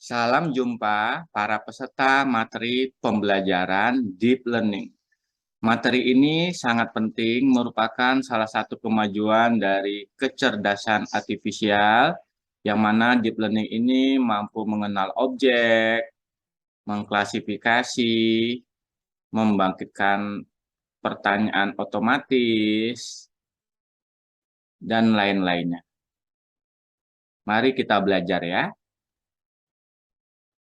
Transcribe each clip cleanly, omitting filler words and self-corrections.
Salam jumpa para peserta materi pembelajaran Deep Learning. Materi ini sangat penting, merupakan salah satu kemajuan dari kecerdasan artifisial, yang mana Deep Learning ini mampu mengenal objek, mengklasifikasi, membangkitkan pertanyaan otomatis, dan lain-lainnya. Mari kita belajar ya.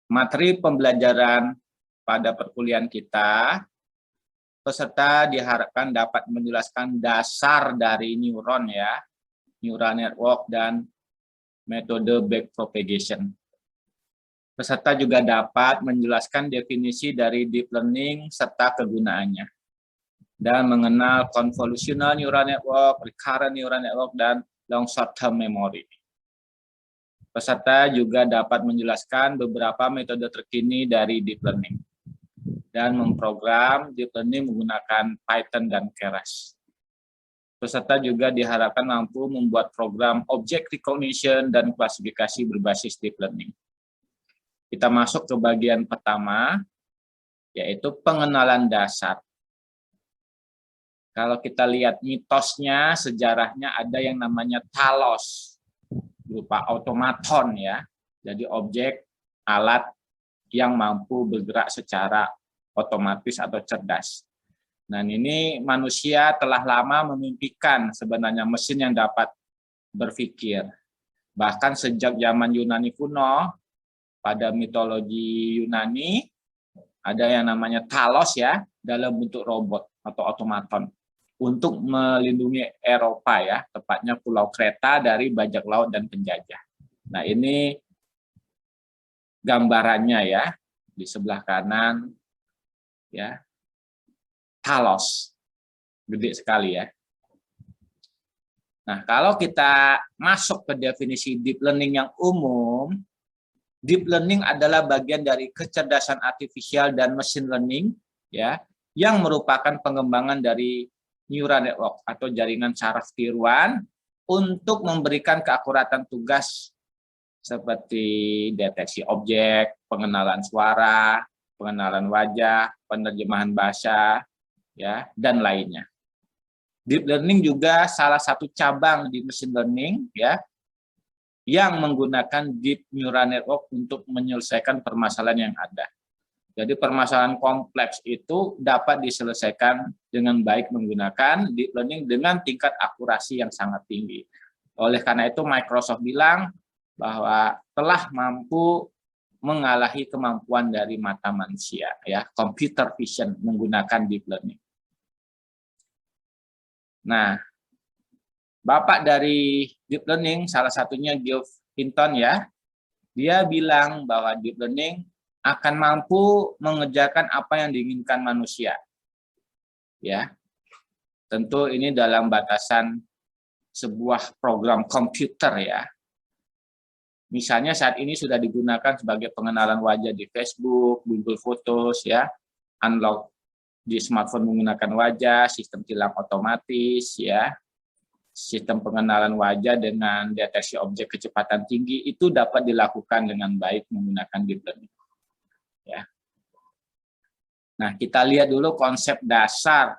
Materi pembelajaran pada perkuliahan kita, peserta diharapkan dapat menjelaskan dasar dari neuron ya, neural network dan metode backpropagation. Peserta juga dapat menjelaskan definisi dari deep learning serta kegunaannya, dan mengenal convolutional neural network, recurrent neural network, dan long short-term memory. Peserta juga dapat menjelaskan beberapa metode terkini dari deep learning dan memprogram deep learning menggunakan Python dan Keras. Peserta juga diharapkan mampu membuat program object recognition dan klasifikasi berbasis deep learning. Kita masuk ke bagian pertama, yaitu pengenalan dasar. Kalau kita lihat mitosnya, sejarahnya ada yang namanya Talos, berupa otomaton ya, jadi objek alat yang mampu bergerak secara otomatis atau cerdas. Nah, ini manusia telah lama memimpikan sebenarnya mesin yang dapat berpikir. Bahkan sejak zaman Yunani kuno, pada mitologi Yunani ada yang namanya Talos ya, dalam bentuk robot atau otomaton, untuk melindungi Eropa ya, tepatnya Pulau Kreta dari bajak laut dan penjajah. Nah, ini gambarannya ya, di sebelah kanan ya, Talos, gede sekali ya. Nah, kalau kita masuk ke definisi deep learning yang umum, deep learning adalah bagian dari kecerdasan artifisial dan machine learning ya, yang merupakan pengembangan dari neural network atau jaringan saraf tiruan untuk memberikan keakuratan tugas seperti deteksi objek, pengenalan suara, pengenalan wajah, penerjemahan bahasa, ya, dan lainnya. Deep learning juga salah satu cabang di machine learning, ya, yang menggunakan deep neural network untuk menyelesaikan permasalahan yang ada. Jadi permasalahan kompleks itu dapat diselesaikan dengan baik menggunakan deep learning dengan tingkat akurasi yang sangat tinggi. Oleh karena itu Microsoft bilang bahwa telah mampu mengalahi kemampuan dari mata manusia, ya, computer vision menggunakan deep learning. Nah, bapak dari deep learning salah satunya Geoff Hinton ya, dia bilang bahwa deep learning akan mampu mengerjakan apa yang diinginkan manusia. Ya. Tentu ini dalam batasan sebuah program komputer ya. Misalnya saat ini sudah digunakan sebagai pengenalan wajah di Facebook, Google Photos ya, unlock di smartphone menggunakan wajah, sistem tilang otomatis ya, sistem pengenalan wajah dengan deteksi objek kecepatan tinggi itu dapat dilakukan dengan baik menggunakan deep learning. Ya. Nah, kita lihat dulu konsep dasar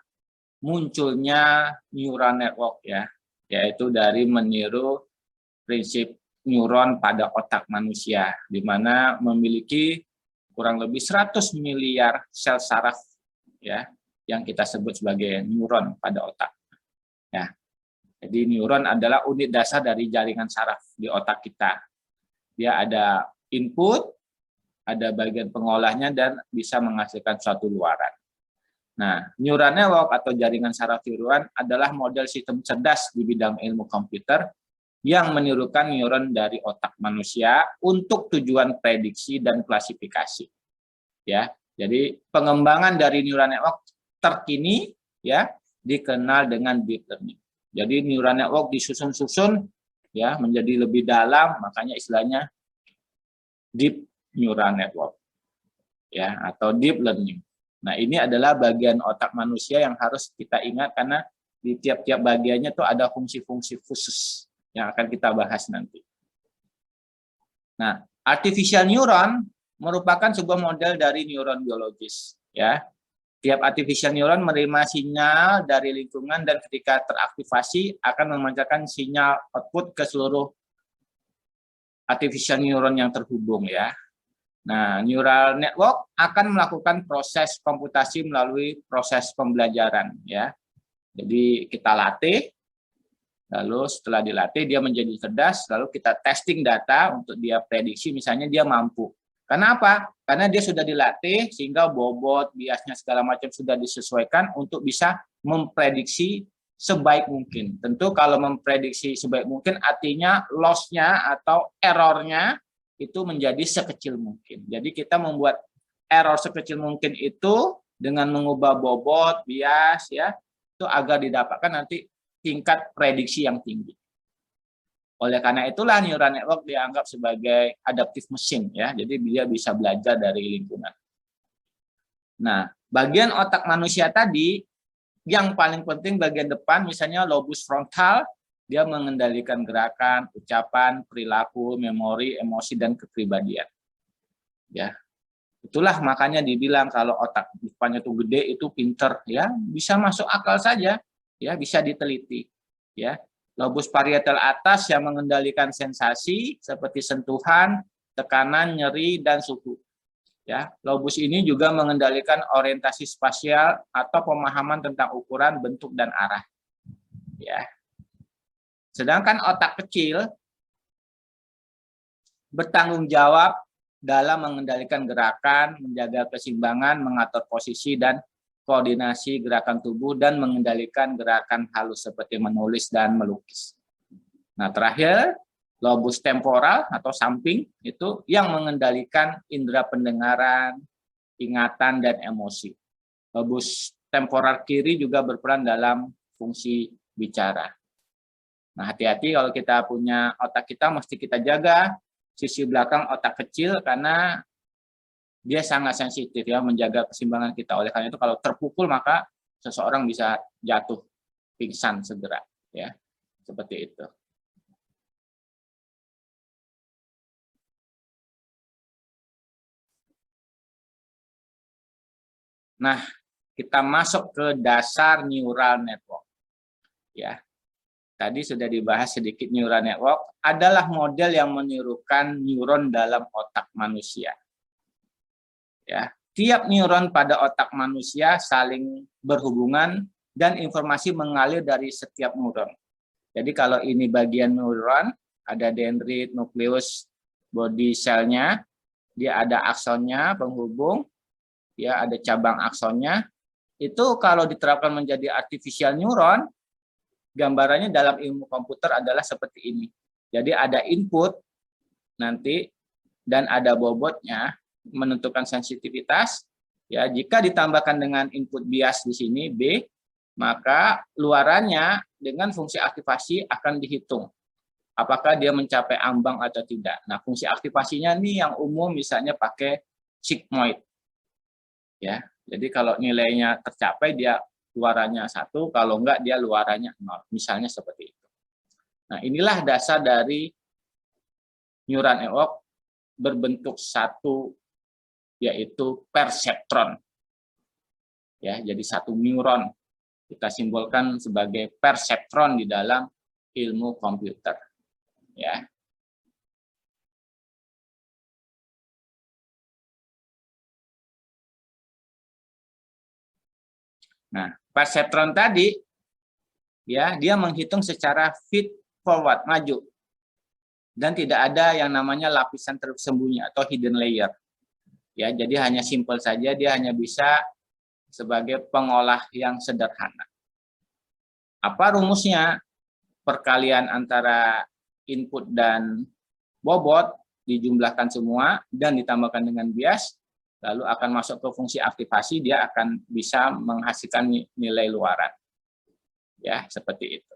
munculnya neural network ya, yaitu dari meniru prinsip neuron pada otak manusia, di mana memiliki kurang lebih 100 miliar sel saraf ya, yang kita sebut sebagai neuron pada otak. Ya. Jadi neuron adalah unit dasar dari jaringan saraf di otak kita. Dia ada input, ada bagian pengolahnya, dan bisa menghasilkan suatu luaran. Nah, neural network atau jaringan saraf tiruan adalah model sistem cerdas di bidang ilmu komputer yang menirukan neuron dari otak manusia untuk tujuan prediksi dan klasifikasi. Ya, jadi pengembangan dari neural network terkini ya dikenal dengan deep learning. Jadi neural network disusun-susun ya menjadi lebih dalam, makanya istilahnya deep neural network ya, atau deep learning. Nah, ini adalah bagian otak manusia yang harus kita ingat karena di tiap-tiap bagiannya tuh ada fungsi-fungsi khusus yang akan kita bahas nanti. Nah, Artificial neuron merupakan sebuah model dari neuron biologis, ya. Tiap artificial neuron menerima sinyal dari lingkungan dan ketika teraktivasi akan memancarkan sinyal output ke seluruh artificial neuron yang terhubung, ya. Nah, neural network akan melakukan proses komputasi melalui proses pembelajaran, ya. Jadi kita latih, lalu setelah dilatih dia menjadi cerdas, lalu kita testing data untuk dia prediksi, misalnya dia mampu. Karena apa? Karena dia sudah dilatih sehingga bobot, biasnya segala macam sudah disesuaikan untuk bisa memprediksi sebaik mungkin. Tentu kalau memprediksi sebaik mungkin artinya loss-nya atau error-nya itu menjadi sekecil mungkin. Jadi kita membuat error sekecil mungkin itu dengan mengubah bobot, bias, ya, itu agar didapatkan nanti tingkat prediksi yang tinggi. Oleh karena itulah neural network dianggap sebagai adaptive machine, ya. Jadi dia bisa belajar dari lingkungan. Nah, bagian otak manusia tadi yang paling penting bagian depan, misalnya lobus frontal, dia mengendalikan gerakan, ucapan, perilaku, memori, emosi, dan kepribadian. Ya, itulah makanya dibilang kalau otak depannya itu gede itu pinter, ya, bisa masuk akal saja, ya, bisa diteliti, ya. Lobus parietal atas yang mengendalikan sensasi seperti sentuhan, tekanan, nyeri, dan suhu. Ya, lobus ini juga mengendalikan orientasi spasial atau pemahaman tentang ukuran, bentuk, dan arah. Ya. Sedangkan otak kecil bertanggung jawab dalam mengendalikan gerakan, menjaga keseimbangan, mengatur posisi dan koordinasi gerakan tubuh, dan mengendalikan gerakan halus seperti menulis dan melukis. Nah, terakhir, lobus temporal atau samping itu yang mengendalikan indera pendengaran, ingatan, dan emosi. Lobus temporal kiri juga berperan dalam fungsi bicara. Nah, hati-hati kalau kita punya otak, kita mesti kita jaga sisi belakang otak kecil karena dia sangat sensitif, ya, menjaga keseimbangan kita. Oleh karena itu kalau terpukul maka seseorang bisa jatuh pingsan segera, ya. Seperti itu. Nah, kita masuk ke dasar neural network. Ya. Tadi sudah dibahas sedikit neural network adalah model yang menirukan neuron dalam otak manusia. Ya, tiap neuron pada otak manusia saling berhubungan dan informasi mengalir dari setiap neuron. Jadi kalau ini bagian neuron, ada dendrit, nukleus, body cell-nya, dia ada aksonnya, penghubung, ya ada cabang aksonnya. Itu kalau diterapkan menjadi artificial neuron, gambarannya dalam ilmu komputer adalah seperti ini. Jadi ada input nanti dan ada bobotnya menentukan sensitivitas. Ya, jika ditambahkan dengan input bias di sini B, maka luarannya dengan fungsi aktivasi akan dihitung. Apakah dia mencapai ambang atau tidak. Nah, fungsi aktivasinya nih yang umum misalnya pakai sigmoid. Ya, jadi kalau nilainya tercapai dia luarannya 1, kalau enggak dia luarannya 0. Misalnya seperti itu. Nah, inilah dasar dari neural network berbentuk satu, yaitu perseptron. Ya, jadi satu neuron kita simbolkan sebagai perseptron di dalam ilmu komputer. Ya. Nah, perseptron tadi ya, dia menghitung secara feed forward, maju. Dan tidak ada yang namanya lapisan tersembunyi atau hidden layer. Ya, jadi hanya simpel saja, dia hanya bisa sebagai pengolah yang sederhana. Apa rumusnya? Perkalian antara input dan bobot dijumlahkan semua dan ditambahkan dengan bias, lalu akan masuk ke fungsi aktivasi, dia akan bisa menghasilkan nilai luaran. Ya, seperti itu.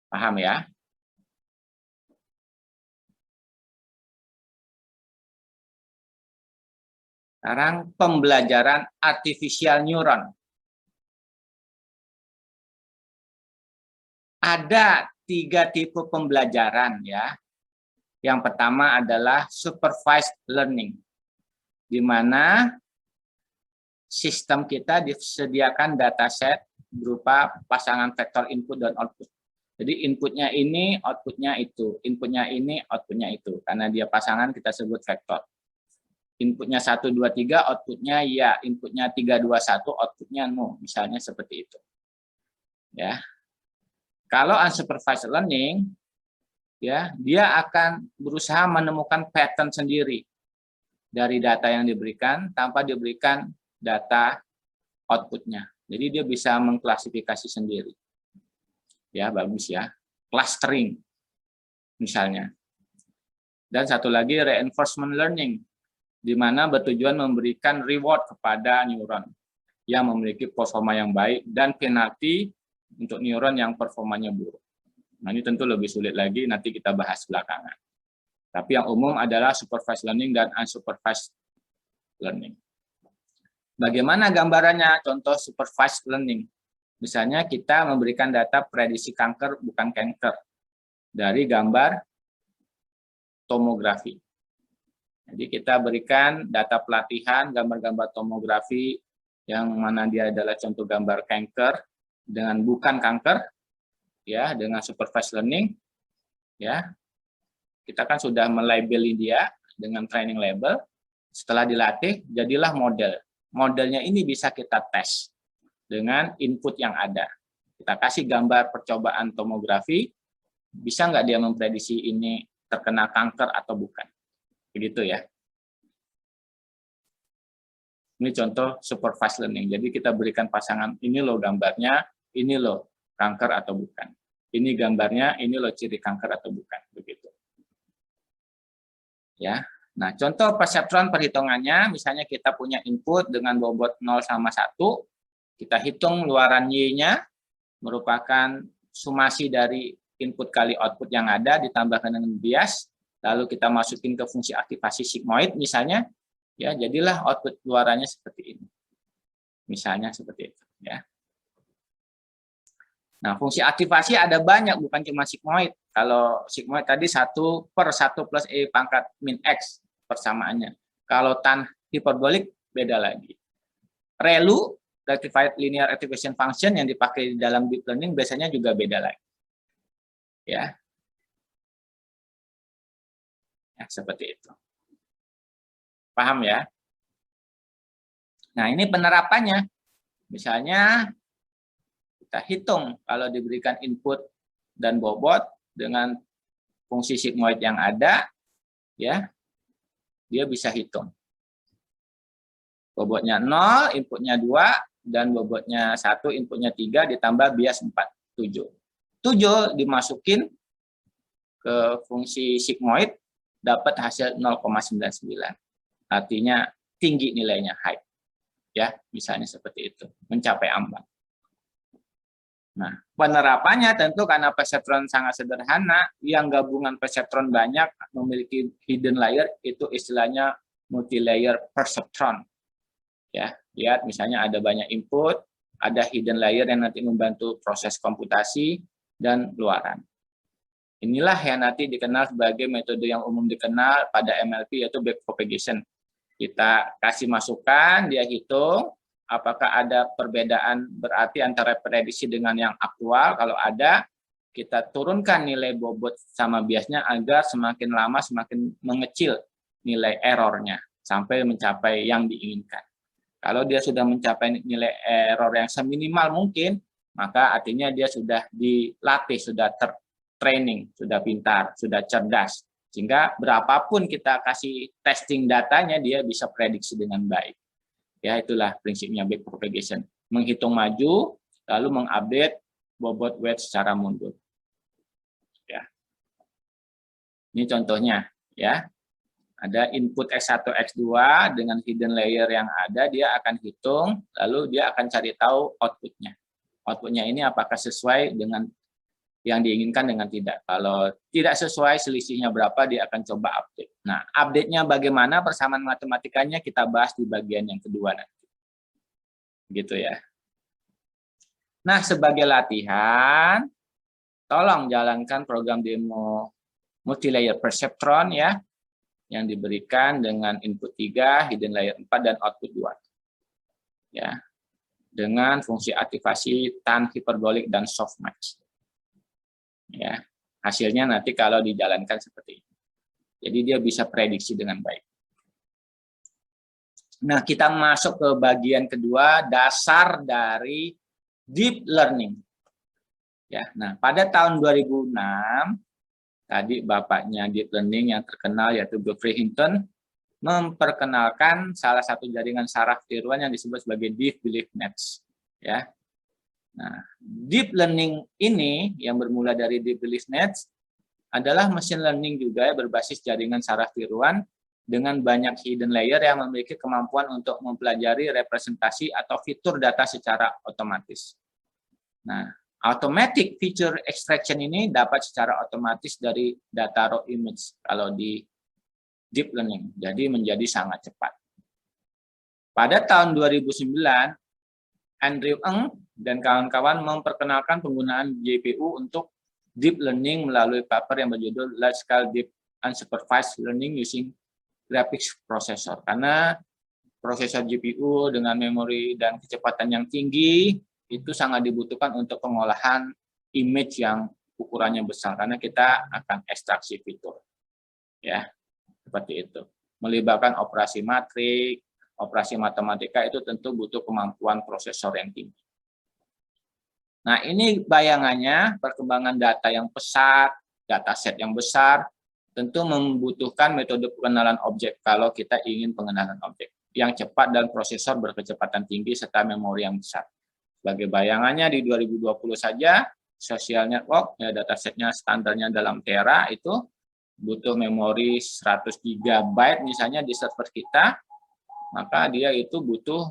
Paham ya? Sekarang pembelajaran artificial neuron. Ada 3 tipe pembelajaran ya. Yang pertama adalah supervised learning, di mana sistem kita disediakan dataset berupa pasangan vektor input dan output. Jadi inputnya ini, outputnya itu, inputnya ini, outputnya itu. Karena dia pasangan kita sebut vektor. Inputnya 1, 2, 3, outputnya ya, inputnya 3, 2, 1, outputnya no, misalnya seperti itu. Ya. Kalau unsupervised learning, ya, dia akan berusaha menemukan pattern sendiri dari data yang diberikan tanpa diberikan data outputnya. Jadi dia bisa mengklasifikasi sendiri. Ya, bagus ya. Clustering misalnya. Dan satu lagi reinforcement learning, di mana bertujuan memberikan reward kepada neuron yang memiliki performa yang baik dan penalti untuk neuron yang performanya buruk. Nah, ini tentu lebih sulit lagi, nanti kita bahas belakangan. Tapi yang umum adalah supervised learning dan unsupervised learning. Bagaimana gambarannya? Contoh supervised learning. Misalnya kita memberikan data prediksi kanker bukan kanker dari gambar tomografi. Jadi kita berikan data pelatihan gambar-gambar tomografi yang mana dia adalah contoh gambar kanker dengan bukan kanker, ya, dengan supervised learning, ya. Kita kan sudah melabeli dia dengan training label. Setelah dilatih, jadilah model. Modelnya ini bisa kita tes dengan input yang ada. Kita kasih gambar percobaan tomografi, bisa nggak dia memprediksi ini terkena kanker atau bukan. Begitu ya. Ini contoh supervised learning. Jadi kita berikan pasangan, ini loh gambarnya, ini loh kanker atau bukan. Ini gambarnya, ini loh ciri kanker atau bukan. Begitu. Ya. Nah, contoh perseptron perhitungannya, misalnya kita punya input dengan bobot 0 sama 1, kita hitung luaran Y-nya, merupakan sumasi dari input kali output yang ada, ditambahkan dengan bias, lalu kita masukin ke fungsi aktivasi sigmoid, misalnya, ya jadilah output luarannya seperti ini. Misalnya seperti itu. Ya. Nah, fungsi aktivasi ada banyak, bukan cuma sigmoid. Kalau sigmoid tadi 1/1 plus E pangkat min X persamaannya. Kalau tan hiperbolik, beda lagi. ReLU, Rectified Linear Activation Function, yang dipakai di dalam deep learning biasanya juga beda lagi. Ya, seperti itu. Paham ya? Nah, ini penerapannya. Misalnya, kita hitung kalau diberikan input dan bobot dengan fungsi sigmoid yang ada, ya, dia bisa hitung. Bobotnya 0, inputnya 2, dan bobotnya 1, inputnya 3, ditambah bias 4, 7. 7 dimasukin ke fungsi sigmoid, dapat hasil 0,99. Artinya tinggi nilainya, high. Ya, misalnya seperti itu, mencapai ambang. Nah, penerapannya tentu karena perseptron sangat sederhana, yang gabungan perseptron banyak, memiliki hidden layer, itu istilahnya multi-layer perceptron. Ya, lihat misalnya ada banyak input, ada hidden layer yang nanti membantu proses komputasi dan luaran. Inilah yang nanti dikenal sebagai metode yang umum dikenal pada MLP, yaitu backpropagation. Kita kasih masukan, dia hitung, apakah ada perbedaan berarti antara prediksi dengan yang aktual. Kalau ada, kita turunkan nilai bobot sama biasnya agar semakin lama semakin mengecil nilai errornya sampai mencapai yang diinginkan. Kalau dia sudah mencapai nilai error yang seminimal mungkin, maka artinya dia sudah dilatih, sudah tertraining, sudah pintar, sudah cerdas. Sehingga berapapun kita kasih testing datanya, dia bisa prediksi dengan baik. Ya, itulah prinsipnya backpropagation. Menghitung maju, lalu mengupdate bobot weight secara mundur. Ya. Ini contohnya, ya. Ada input X1, X2 dengan hidden layer yang ada, dia akan hitung, lalu dia akan cari tahu outputnya. Outputnya ini apakah sesuai dengan yang diinginkan dengan tidak. Kalau tidak sesuai, selisihnya berapa, dia akan coba update. Nah, update-nya bagaimana, persamaan matematikanya kita bahas di bagian yang kedua nanti. Gitu ya. Nah, sebagai latihan, tolong jalankan program demo multi-layer perceptron ya, yang diberikan dengan input 3, hidden layer 4, dan output 2. Ya, dengan fungsi aktivasi tan hiperbolik dan softmax. Ya, hasilnya nanti kalau dijalankan seperti ini. Jadi dia bisa prediksi dengan baik. Nah, kita masuk ke bagian kedua, dasar dari deep learning. Ya, nah pada tahun 2006 tadi bapaknya deep learning yang terkenal yaitu Geoffrey Hinton memperkenalkan salah satu jaringan saraf tiruan yang disebut sebagai deep belief nets. Ya, nah deep learning ini yang bermula dari deep belief nets adalah machine learning juga ya, berbasis jaringan saraf tiruan dengan banyak hidden layer yang memiliki kemampuan untuk mempelajari representasi atau fitur data secara otomatis. Nah, automatic feature extraction ini dapat secara otomatis dari data raw image kalau di deep learning, jadi menjadi sangat cepat. Pada tahun 2009, Andrew Ng dan kawan-kawan memperkenalkan penggunaan GPU untuk deep learning melalui paper yang berjudul Large Scale Deep Unsupervised Learning Using Graphics Processor. Karena prosesor GPU dengan memori dan kecepatan yang tinggi itu sangat dibutuhkan untuk pengolahan image yang ukurannya besar, karena kita akan ekstraksi fitur. Ya. Seperti itu. Melibatkan operasi matrik, operasi matematika itu tentu butuh kemampuan prosesor yang tinggi. Nah, ini bayangannya perkembangan data yang pesat, dataset yang besar, tentu membutuhkan metode pengenalan objek kalau kita ingin pengenalan objek yang cepat dan prosesor berkecepatan tinggi serta memori yang besar. Sebagai bayangannya di 2020 saja, social network, ya datasetnya standarnya dalam tera itu butuh memori 100 GB misalnya di server kita, maka dia itu butuh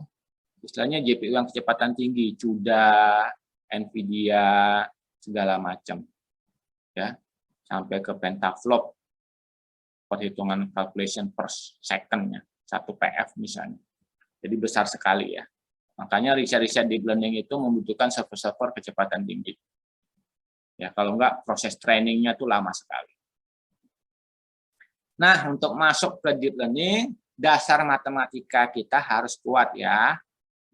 istilahnya GPU yang kecepatan tinggi, CUDA, NVIDIA, segala macam. Ya, sampai ke pentaflop perhitungan calculation per second-nya, 1 PF misalnya. Jadi besar sekali ya. Makanya riset-riset deep learning itu membutuhkan server-server kecepatan tinggi. Ya, kalau enggak proses trainingnya tuh lama sekali. Nah, untuk masuk ke deep learning, dasar matematika kita harus kuat ya.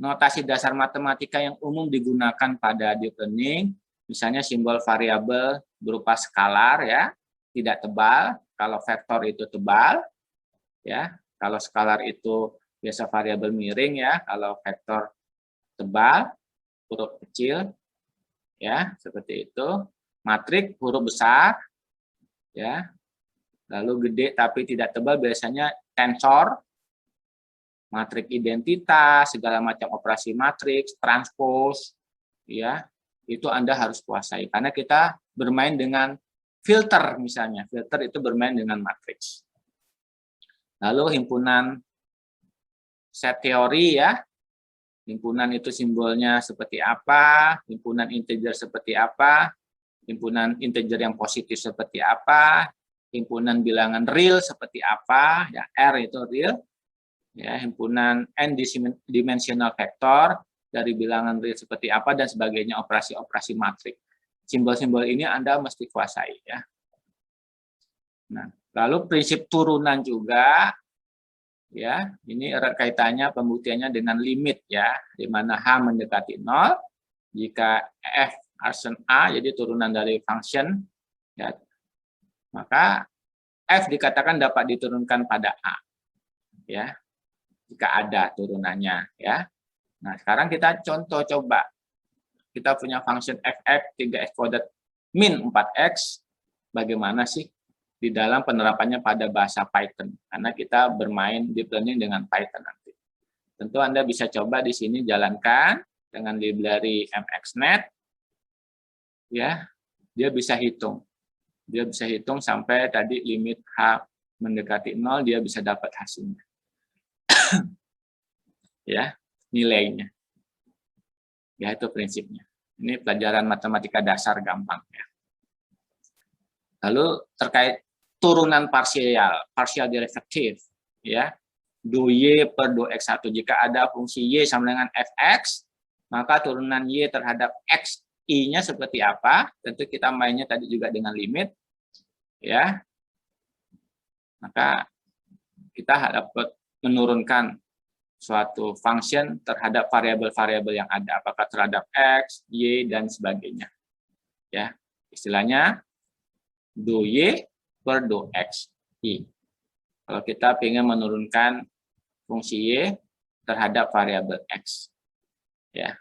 Notasi dasar matematika yang umum digunakan pada deep learning, misalnya simbol variabel berupa skalar ya, tidak tebal, kalau vektor itu tebal, ya. Kalau skalar itu biasa variabel miring ya, kalau vektor tebal, huruf kecil, ya, seperti itu. Matrik huruf besar, ya. Lalu gede tapi tidak tebal biasanya tensor, matrik identitas, segala macam operasi matriks, transpose, ya, itu Anda harus kuasai. Karena kita bermain dengan filter misalnya, filter itu bermain dengan matriks. Lalu himpunan set teori ya, himpunan itu simbolnya seperti apa, himpunan integer seperti apa, himpunan integer yang positif seperti apa, himpunan bilangan real seperti apa, ya R itu real, ya himpunan n-dimensional vektor dari bilangan real seperti apa dan sebagainya, operasi-operasi matrik. Simbol-simbol ini Anda mesti kuasai ya. Nah, lalu prinsip turunan juga, ya ini erat kaitannya pembuktiannya dengan limit ya, di mana H mendekati 0, jika F arsen A jadi turunan dari function, ya maka F dikatakan dapat diturunkan pada A, ya, jika ada turunannya, ya. Nah, sekarang kita contoh coba, kita punya function fx 3x kuadrat min 4x, bagaimana sih di dalam penerapannya pada bahasa Python? Karena kita bermain deep learning dengan Python nanti. Tentu Anda bisa coba di sini jalankan dengan library mxnet, ya, dia bisa hitung. Dia bisa hitung sampai tadi limit H mendekati 0, dia bisa dapat hasilnya. Ya, nilainya. Ya, itu prinsipnya. Ini pelajaran matematika dasar gampang ya. Lalu terkait turunan partial derivative ya. Do Y per do X1. Jika ada fungsi Y sama dengan fx, maka turunan Y terhadap X I-nya seperti apa? Tentu kita mainnya tadi juga dengan limit, ya. Maka kita dapat menurunkan suatu function terhadap variabel-variabel yang ada, apakah terhadap X, Y, dan sebagainya. Ya, istilahnya do Y per do X, I. Kalau kita ingin menurunkan fungsi Y terhadap variabel X. Ya,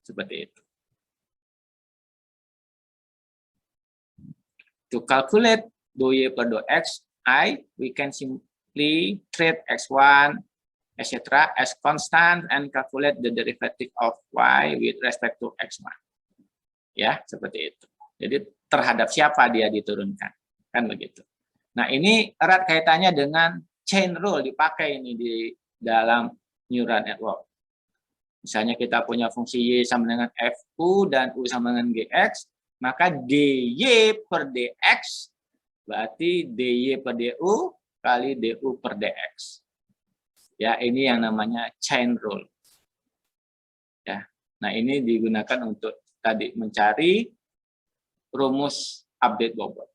seperti itu. To calculate do Y per do X, we can simply treat X1, etc. as constant and calculate the derivative of Y with respect to X1. Ya, seperti itu. Jadi terhadap siapa dia diturunkan. Kan begitu. Nah, ini erat kaitannya dengan chain rule dipakai ini di dalam neural network. Misalnya kita punya fungsi Y sama dengan FU dan U sama dengan GX, maka DY per DX berarti DY per DU kali DU per DX. Ya, ini yang namanya chain rule. Ya. Nah, ini digunakan untuk tadi mencari rumus update bobot.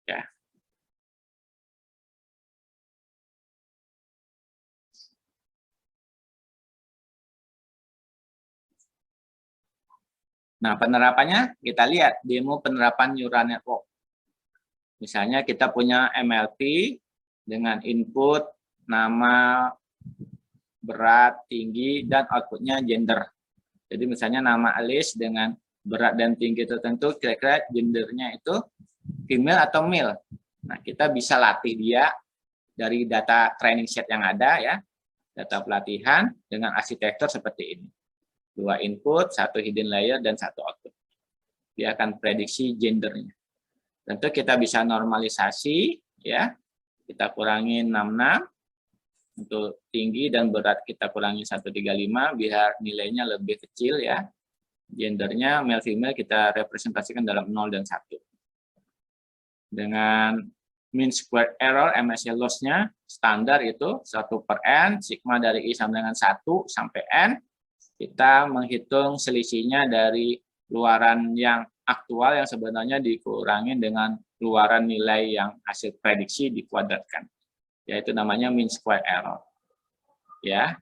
Ya. Nah, penerapannya kita lihat demo penerapan neural network. Misalnya kita punya MLP dengan input nama, berat, tinggi, dan outputnya gender. Jadi misalnya nama Alice dengan berat dan tinggi tertentu, kira-kira gendernya itu female atau male. Nah, kita bisa latih dia dari data training set yang ada, ya, data pelatihan dengan arsitektur seperti ini. 2 input, 1 hidden layer, dan 1 output. Dia akan prediksi gendernya. Tentu kita bisa normalisasi, ya. Kita kurangi 66 untuk tinggi dan berat kita kurangi 135 biar nilainya lebih kecil, ya. Gendernya male female kita representasikan dalam 0 dan 1. Dengan mean square error MSE loss-nya standar itu 1/n, sigma dari I sama dengan 1 sampai n. Kita menghitung selisihnya dari luaran yang aktual yang sebenarnya dikurangi dengan luaran nilai yang hasil prediksi dikuadratkan. Yaitu namanya mean square error. Ya.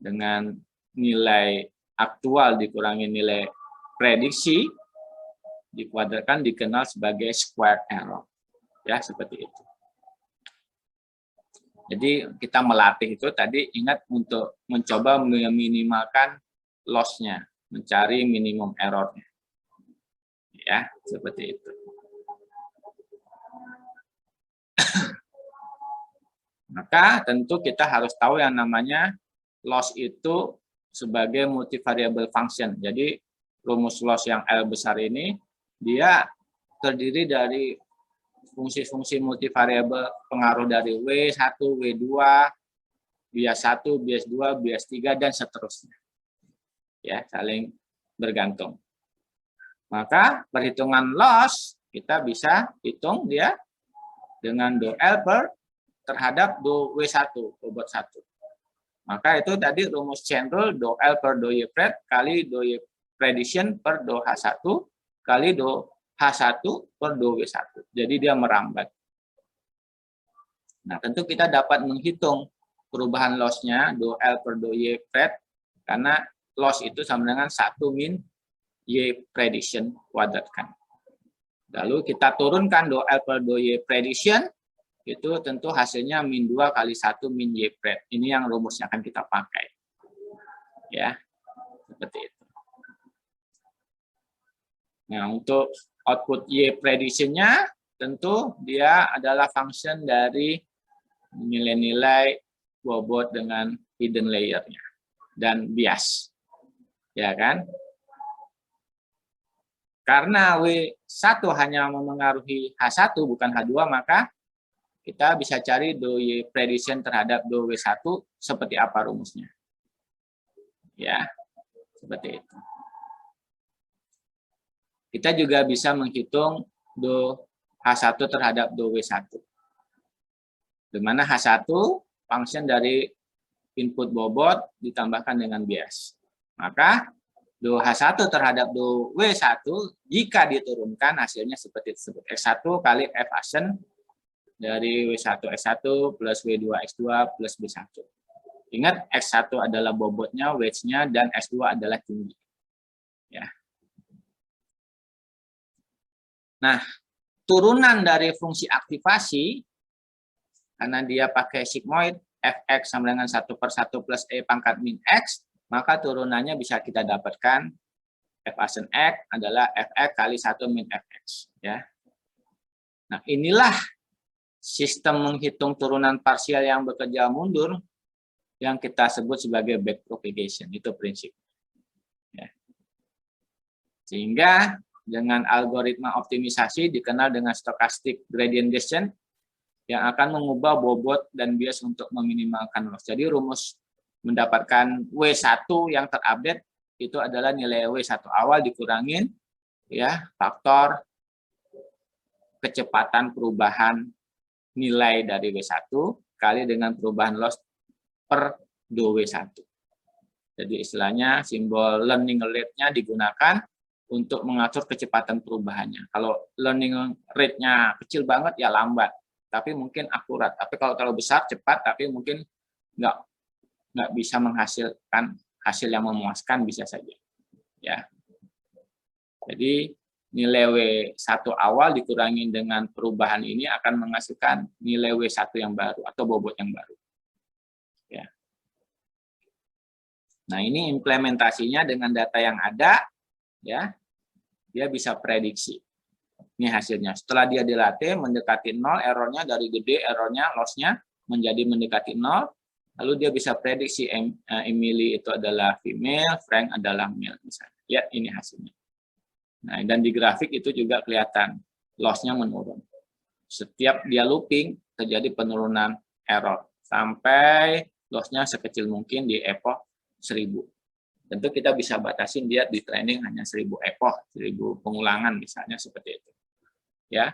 Dengan nilai aktual dikurangi nilai prediksi dikuadratkan dikenal sebagai square error. Ya, seperti itu. Jadi kita melatih itu tadi ingat untuk mencoba meminimalkan loss-nya, mencari minimum error-nya. Ya, seperti itu. Maka tentu kita harus tahu yang namanya loss itu sebagai multivariable function. Jadi rumus loss yang L besar ini dia terdiri dari fungsi-fungsi multivariable pengaruh dari W1, W2, bias 1, bias 2, bias 3, dan seterusnya. Ya, saling bergantung. Maka perhitungan loss kita bisa hitung dia dengan do L per terhadap do W1, bobot 1. Maka itu tadi rumus chain rule do L per do Y pred kali do Y prediction per do H1 kali do H1 per do W1. Jadi dia merambat. Nah, tentu kita dapat menghitung perubahan loss-nya do L per do Y pred karena loss itu sama dengan 1 min Y prediction kuadratkan. Lalu kita turunkan do L per do Y prediction, itu tentu hasilnya min 2 kali 1 min Y pred. Ini yang rumusnya akan kita pakai. Ya, seperti itu. Nah, untuk output Y prediction-nya tentu dia adalah function dari nilai-nilai bobot dengan hidden layer-nya dan bias. Ya kan? Karena W1 hanya memengaruhi H1 bukan H2, maka kita bisa cari do Y prediction terhadap do W1 seperti apa rumusnya. Ya, seperti itu. Kita juga bisa menghitung do H1 terhadap do W1. Di mana H1 function dari input bobot ditambahkan dengan bias. Maka do H1 terhadap do W1 jika diturunkan hasilnya seperti tersebut. X1 kali F asen dari W1 X1 plus W2 X2 plus B1. Ingat X1 adalah bobotnya, wedge-nya, dan S2 adalah tinggi. Ya. Nah, turunan dari fungsi aktivasi, karena dia pakai sigmoid, Fx sama dengan 1/1 plus E pangkat min X, maka turunannya bisa kita dapatkan F asen X adalah Fx kali 1 min Fx. Ya. Nah, inilah sistem menghitung turunan parsial yang bekerja mundur yang kita sebut sebagai backpropagation. Itu prinsip. Ya. Sehingga dengan algoritma optimisasi dikenal dengan stochastic gradient descent yang akan mengubah bobot dan bias untuk meminimalkan loss. Jadi rumus mendapatkan W1 yang terupdate itu adalah nilai W1 awal dikurangin ya faktor kecepatan perubahan nilai dari W1 kali dengan perubahan loss per do W1. Jadi istilahnya simbol learning rate-nya digunakan untuk mengatur kecepatan perubahannya. Kalau learning rate-nya kecil banget ya lambat, tapi mungkin akurat. Tapi kalau terlalu besar cepat, tapi mungkin nggak bisa menghasilkan hasil yang memuaskan bisa saja. Ya. Jadi nilai W1 awal dikurangi dengan perubahan ini akan menghasilkan nilai W1 yang baru atau bobot yang baru. Ya. Nah, ini implementasinya dengan data yang ada, ya, dia bisa prediksi. Ini hasilnya. Setelah dia dilatih mendekati 0, errornya dari gede, errornya, loss-nya menjadi mendekati 0, lalu dia bisa prediksi Emily itu adalah female, Frank adalah male misalnya. Ya, ini hasilnya. Nah, dan di grafik itu juga kelihatan loss-nya menurun. Setiap dia looping terjadi penurunan error sampai loss-nya sekecil mungkin di epoch 1000. Tentu kita bisa batasin dia di training hanya 1000 epoch, 1000 pengulangan misalnya seperti itu. Ya.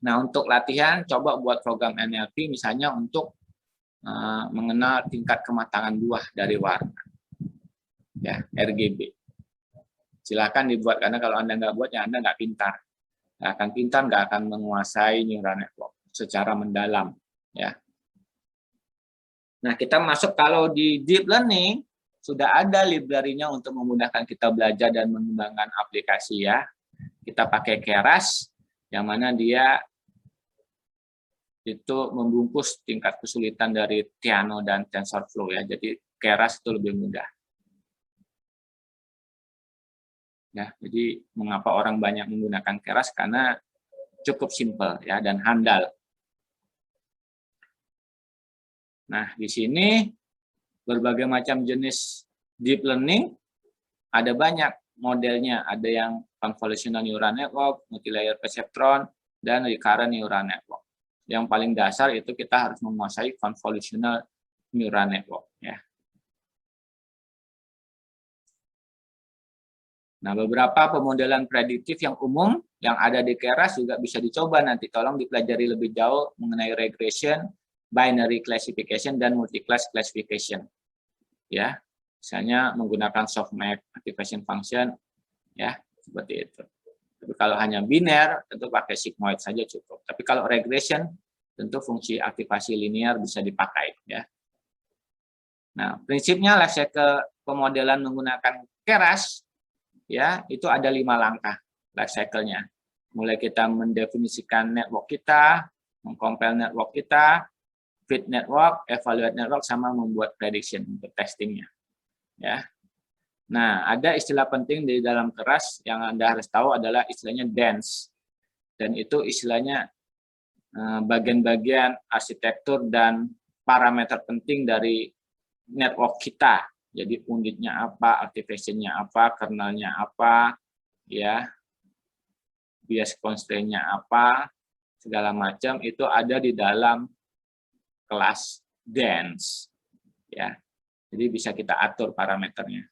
Nah, untuk latihan coba buat program NLP misalnya untuk mengenal tingkat kematangan buah dari warna. Ya, RGB. Silakan dibuat karena kalau Anda nggak buat ya Anda nggak pintar. Nggak akan pintar, nggak akan menguasai neural network secara mendalam. Ya. Nah, kita masuk kalau di deep learning, sudah ada library-nya untuk memudahkan kita belajar dan mengembangkan aplikasi ya. Kita pakai Keras, yang mana dia itu membungkus tingkat kesulitan dari Theano dan TensorFlow ya. Jadi Keras itu lebih mudah. Ya, jadi mengapa orang banyak menggunakan Keras? Karena cukup simpel ya dan handal. Nah, di sini berbagai macam jenis deep learning, ada banyak modelnya. Ada yang convolutional neural network, multilayer perceptron, dan recurrent neural network. Yang paling dasar itu kita harus menguasai convolutional neural network. Ya. Nah, beberapa pemodelan prediktif yang umum yang ada di Keras juga bisa dicoba nanti. Tolong dipelajari lebih jauh mengenai regression, binary classification, dan multi-class classification. Ya, misalnya menggunakan softmax activation function, ya seperti itu. Tapi kalau hanya biner, tentu pakai sigmoid saja cukup. Tapi kalau regression, tentu fungsi aktivasi linear bisa dipakai. Ya. Nah, prinsipnya life cycle pemodelan menggunakan Keras, ya itu ada 5 langkah life cycle-nya. Mulai kita mendefinisikan network kita, mengcompile network kita, fit network, evaluate network, sama membuat prediction untuk testingnya. Ya. Nah, ada istilah penting di dalam Keras yang Anda harus tahu adalah istilahnya dense. Dan itu istilahnya bagian-bagian arsitektur dan parameter penting dari network kita. Jadi unitnya apa, activation-nya apa, kernelnya apa, ya, bias constraint-nya apa, segala macam itu ada di dalam kelas dense, ya. Jadi bisa kita atur parameternya.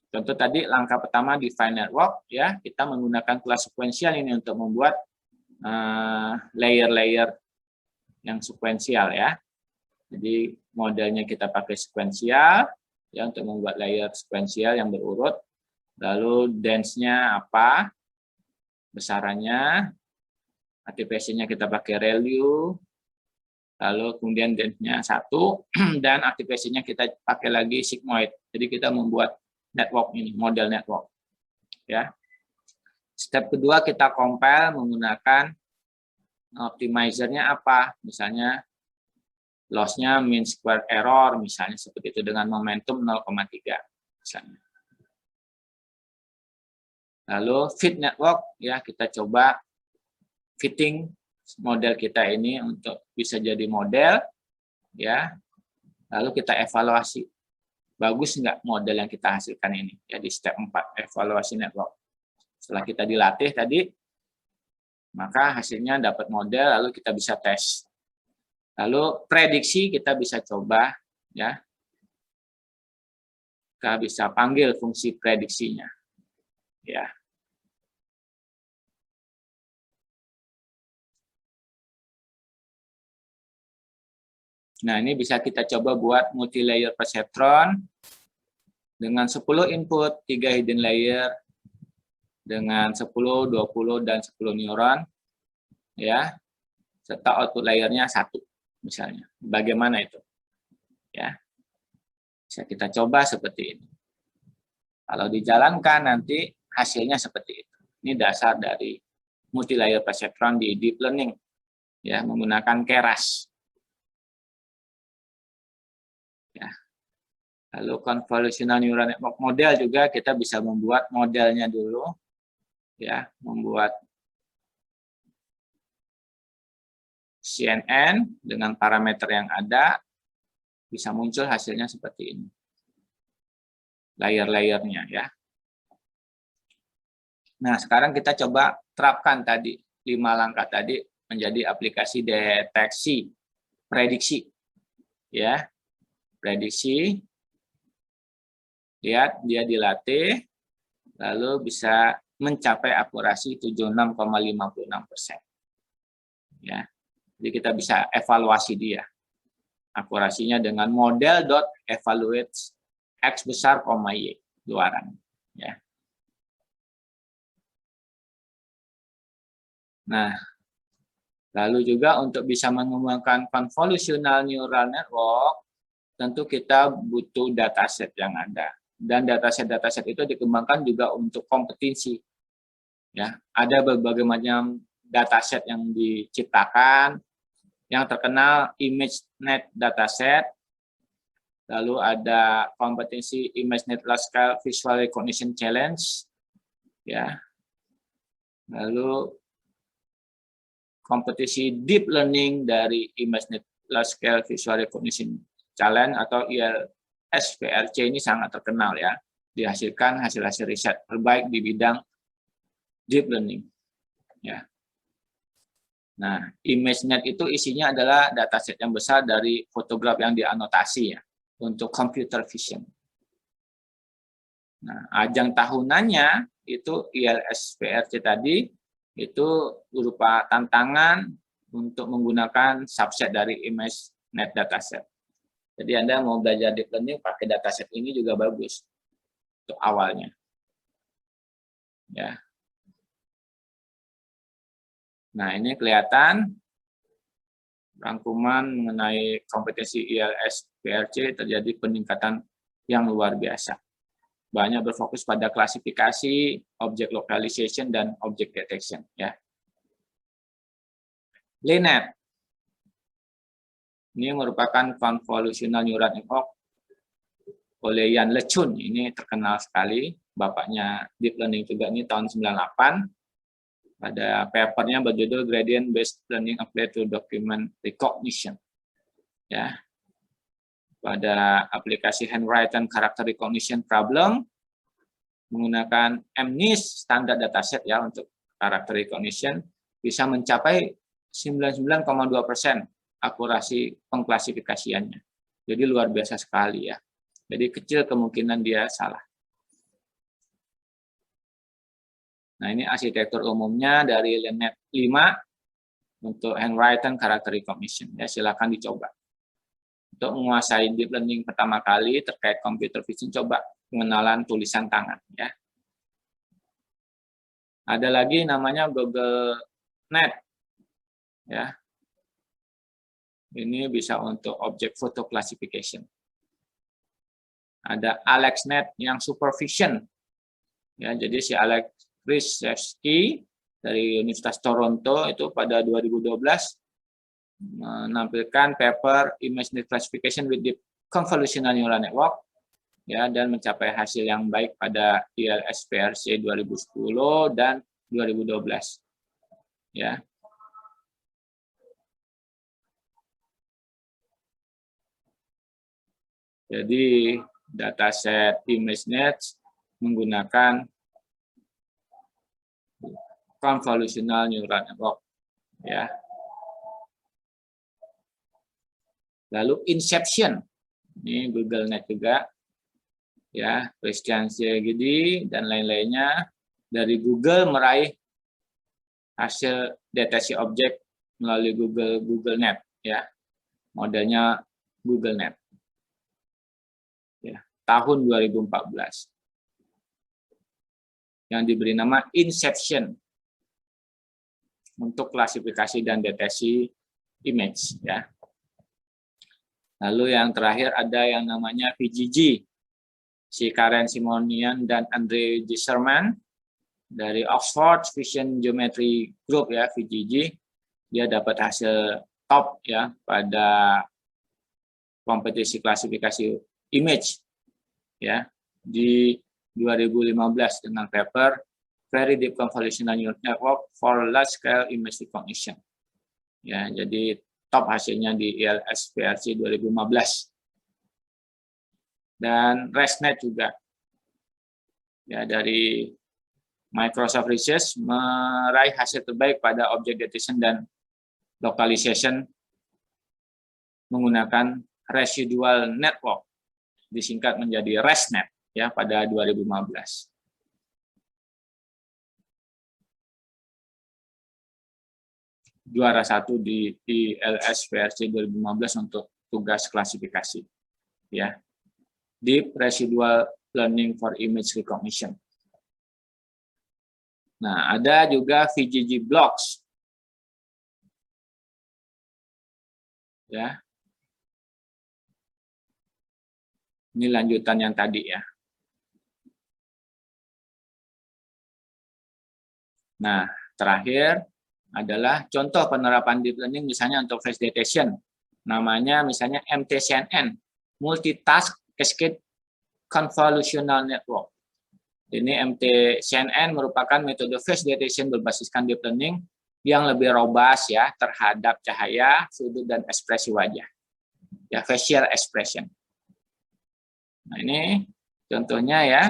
Contoh tadi langkah pertama define network, ya kita menggunakan kelas sekuensial ini untuk membuat layer-layer yang sekuensial ya. Jadi modelnya kita pakai sekuensial, ya, untuk membuat layer sekuensial yang berurut. Lalu dense-nya apa, besarannya, activation-nya kita pakai ReLU, lalu kemudian dense-nya 1, dan activation-nya kita pakai lagi sigmoid. Jadi kita membuat network ini, model network. Ya. Step kedua kita compile menggunakan optimizer-nya apa, misalnya loss-nya mean square error, misalnya seperti itu, dengan momentum 0,3 misalnya. Lalu fit network, ya, kita coba fitting model kita ini untuk bisa jadi model, ya. Lalu kita evaluasi, bagus nggak model yang kita hasilkan ini, ya, di step 4, evaluasi network. Setelah kita dilatih tadi, maka hasilnya dapat model, lalu kita bisa tes. Lalu prediksi kita bisa coba, ya. Kita bisa panggil fungsi prediksinya, ya. Nah, ini bisa kita coba buat multi-layer perceptron dengan 10 input, 3 hidden layer, dengan 10, 20, dan 10 neuron, ya, serta output layernya 1, misalnya. Bagaimana itu? Ya, bisa kita coba seperti ini. Kalau dijalankan nanti hasilnya seperti itu. Ini dasar dari multi-layer perceptron di deep learning, ya, menggunakan Keras. Ya. Lalu convolutional neural network model juga kita bisa membuat modelnya dulu, ya, membuat CNN dengan parameter yang ada, bisa muncul hasilnya seperti ini. Layer-layernya, ya. Nah, sekarang kita coba terapkan tadi 5 langkah tadi menjadi aplikasi deteksi prediksi, ya. Prediksi, lihat dia dilatih, lalu bisa mencapai akurasi 76,56%. Ya. Jadi kita bisa evaluasi dia. Akurasinya dengan model.evaluate X besar, Y, luaran. Ya. Nah, lalu juga untuk bisa mengembangkan convolutional neural network, tentu kita butuh dataset yang ada. Dan dataset itu dikembangkan juga untuk kompetensi. Ya, ada berbagai macam dataset yang diciptakan. Yang terkenal ImageNet dataset, lalu ada kompetensi ImageNet Large Scale Visual Recognition Challenge, ya. Lalu kompetisi deep learning dari ImageNet Large Scale Visual Recognition Challenge atau ILS-VRC ini sangat terkenal, ya. Dihasilkan hasil-hasil riset terbaik di bidang deep learning, ya. Nah, ImageNet itu isinya adalah dataset yang besar dari fotograf yang dianotasi, ya, untuk computer vision. Nah, ajang tahunannya itu ILS-VRC tadi itu berupa tantangan untuk menggunakan subset dari ImageNet dataset. Jadi Anda mau belajar deep learning pakai dataset ini juga bagus untuk awalnya. Ya. Nah, ini kelihatan rangkuman mengenai kompetensi ILS-VRC terjadi peningkatan yang luar biasa. Banyak berfokus pada klasifikasi, object localization, dan object detection. Ya. LeNet. Ini merupakan convolutional neural network oleh Yan LeCun. Ini terkenal sekali. Bapaknya deep learning juga, ini tahun 98. Pada papernya berjudul Gradient Based Learning Applied to Document Recognition. Ya. Pada aplikasi handwritten character recognition problem menggunakan MNIST standar dataset, ya, untuk character recognition bisa mencapai 99,2% akurasi pengklasifikasiannya. Jadi luar biasa sekali, ya. Jadi kecil kemungkinan dia salah. Nah, ini arsitektur umumnya dari LeNet 5 untuk handwritten character recognition. Ya, silakan dicoba. Untuk menguasai deep learning pertama kali terkait computer vision, coba pengenalan tulisan tangan ya. Ada lagi namanya Google Net ya. Ini bisa untuk object photo classification. Ada AlexNet yang supervision. Ya, jadi si Alex Krzyzewski dari Universitas Toronto itu pada 2012 menampilkan paper image classification with deep convolutional neural network ya, dan mencapai hasil yang baik pada ILS-PRC 2010 dan 2012 ya. Jadi dataset ImageNet menggunakan convolutional neural network ya. Lalu Inception, ini Google Net juga ya, Christian Szegedy dan lain-lainnya dari Google meraih hasil deteksi objek melalui Google Net ya, modelnya Google Net ya, tahun 2014 yang diberi nama Inception untuk klasifikasi dan deteksi image ya. Lalu yang terakhir ada yang namanya VGG, si Karen Simonian dan Andre Gisserman dari Oxford Vision Geometry Group ya, VGG. Dia dapat hasil top ya pada kompetisi klasifikasi image ya di 2015 dengan paper Very Deep Convolutional Neural Network for Large Scale Image Recognition. Ya, jadi top hasilnya di ILS-PRC 2015. Dan ResNet juga ya, dari Microsoft Research meraih hasil terbaik pada object detection dan localization menggunakan residual network, disingkat menjadi ResNet ya pada 2015. Juara 1 di ILS-PRC 2015 untuk tugas klasifikasi ya, Deep Residual Learning for Image Recognition. Nah, ada juga VGG Blocks ya. Ini lanjutan yang tadi ya. Nah, terakhir adalah contoh penerapan deep learning misalnya untuk face detection. Namanya misalnya MTCNN, Multitask Cascade Convolutional Network. Ini MTCNN merupakan metode face detection berbasiskan deep learning yang lebih robust ya terhadap cahaya, sudut, dan ekspresi wajah. Ya, facial expression. Nah, ini contohnya ya.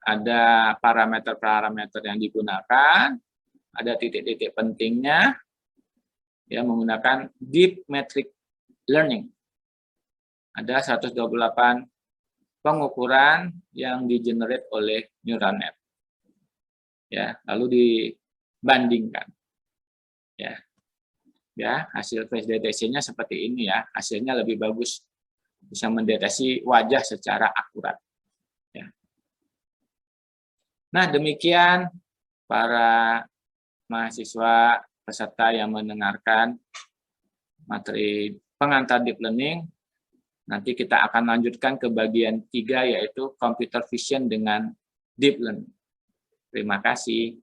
Ada parameter-parameter yang digunakan, ada titik-titik pentingnya, ya menggunakan deep metric learning. Ada 128 pengukuran yang di-generate oleh neural net. Ya, lalu dibandingkan. Ya, hasil face detection-nya seperti ini ya. Hasilnya lebih bagus, bisa mendeteksi wajah secara akurat. Ya. Nah, demikian para mahasiswa peserta yang mendengarkan materi pengantar deep learning. Nanti kita akan lanjutkan ke bagian 3 yaitu computer vision dengan deep learning. Terima kasih.